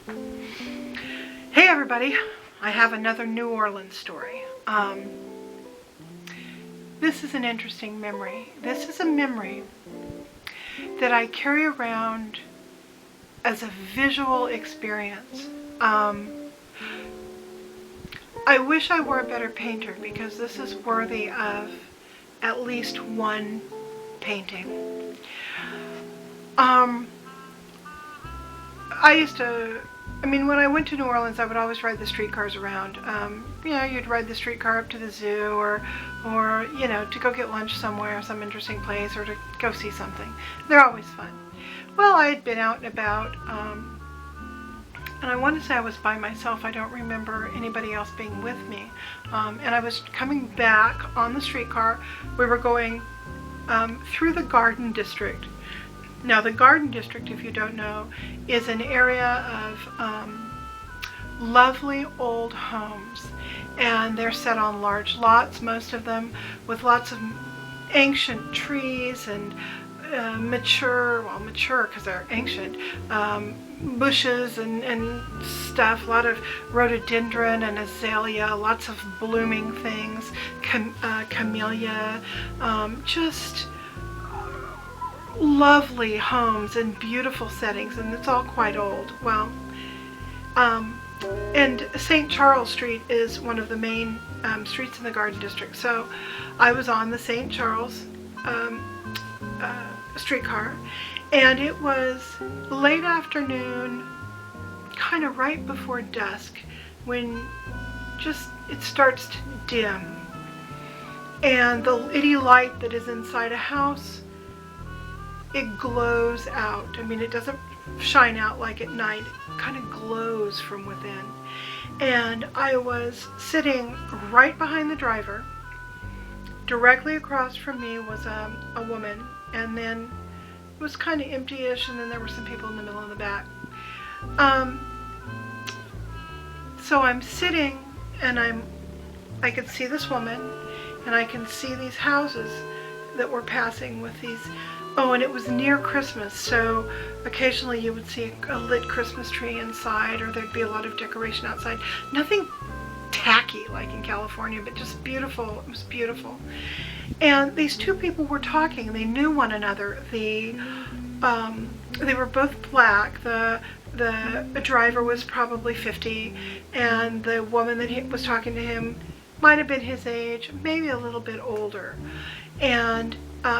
Hey everybody, I have another New Orleans story. This is an interesting memory. This is a memory that I carry around as a visual experience. I wish I were a better painter because this is worthy of at least one painting. When I went to New Orleans, I would always ride the streetcars around. You'd ride the streetcar up to the zoo or to go get lunch somewhere, some interesting place, or to go see something. They're always fun. Well, I had been out and about, and I want to say I was by myself. I don't remember anybody else being with me. And I was coming back on the streetcar. We were going through the Garden District. Now, the Garden District, if you don't know, is an area of lovely old homes, and they're set on large lots, most of them with lots of ancient trees and mature because they're ancient, bushes and stuff, a lot of rhododendron and azalea, lots of blooming things, camellia, just lovely homes and beautiful settings, and it's all quite old. Well, and St. Charles Street is one of the main streets in the Garden District. So I was on the St. Charles streetcar, and it was late afternoon, kind of right before dusk, when it starts to dim, and the little light that is inside a house, it glows out. I mean, it doesn't shine out like at night. It kind of glows from within. And I was sitting right behind the driver. Directly across from me was a woman, and then it was kind of empty-ish, and then there were some people in the middle and the back. So I'm sitting, and I could see this woman, and I can see these houses that were passing with these. Oh, and it was near Christmas, so occasionally you would see a lit Christmas tree inside, or there'd be a lot of decoration outside. Nothing tacky like in California, but just beautiful. It was beautiful. And these two people were talking. They knew one another. They were both black. The driver was probably 50, and the woman that was talking to him might have been his age, maybe a little bit older. And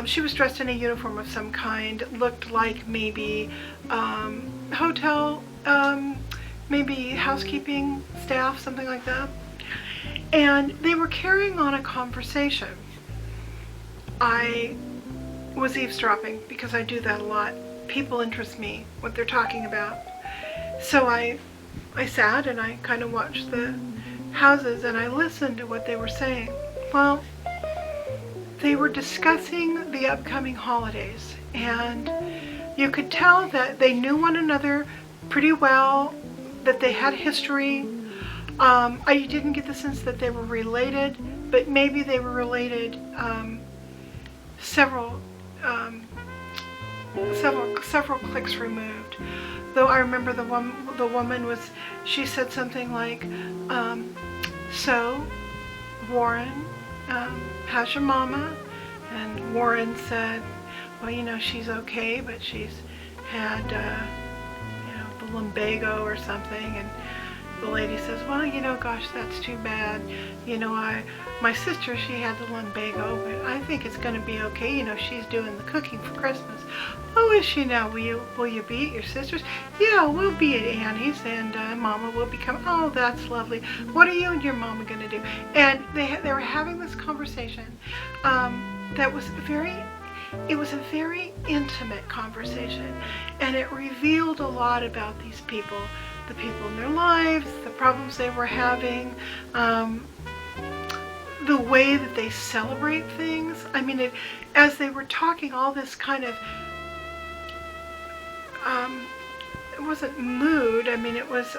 she was dressed in a uniform of some kind. It looked like maybe hotel, maybe housekeeping staff, something like that. And they were carrying on a conversation. I was eavesdropping because I do that a lot. People interest me, what they're talking about. So I sat and I kind of watched the houses and I listened to what they were saying. Well, they were discussing the upcoming holidays, and you could tell that they knew one another pretty well, that they had history. I didn't get the sense that they were related, but maybe they were related several clicks removed. Though I remember the woman she said something like, so Warren, how's your mama? And Warren said, well, she's okay, but she's had, the lumbago or something. And the lady says, well, gosh, that's too bad. My sister, she had the lumbago, but I think it's going to be okay. She's doing the cooking for Christmas. Oh, is she now? Will you be at your sister's? Yeah, we'll be at Annie's, and Mama will be coming. Oh, that's lovely. What are you and your mama going to do? And they were having this conversation that was it was a very intimate conversation, and it revealed a lot about these people, the people in their lives, the problems they were having, the way that they celebrate things. I mean, as they were talking, all this kind of, it wasn't mood, I mean, it was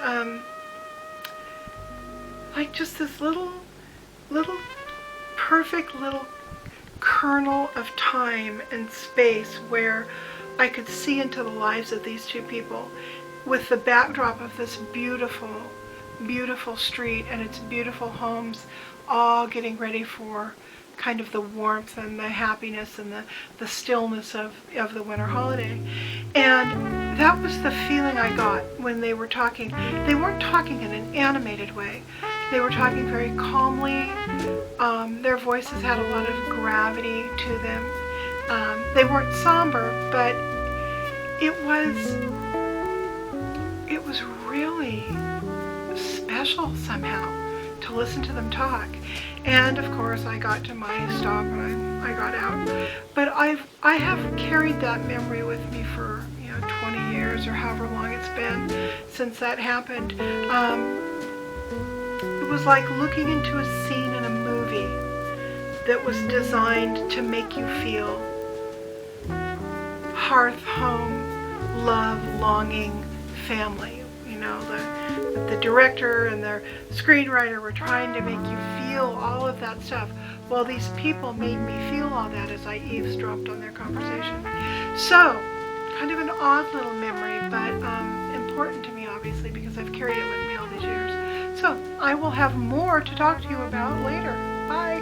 like just this little perfect little kernel of time and space where I could see into the lives of these two people with the backdrop of this beautiful, beautiful street and its beautiful homes all getting ready for kind of the warmth and the happiness and the stillness of the winter holiday. And that was the feeling I got when they were talking. They weren't talking in an animated way. They were talking very calmly. Their voices had a lot of gravity to them. They weren't somber, but it was really special somehow to listen to them talk. And of course I got to my stop and I got out. But I have carried that memory with me for 20 years or however long it's been since that happened. It was like looking into a scene in a movie that was designed to make you feel hearth, home, love, longing, family. The director and the screenwriter were trying to make you feel all of that stuff. Well, these people made me feel all that as I eavesdropped on their conversation. So, kind of an odd little memory, but important to me, obviously, because I've carried it with me all these years. So, I will have more to talk to you about later. Bye.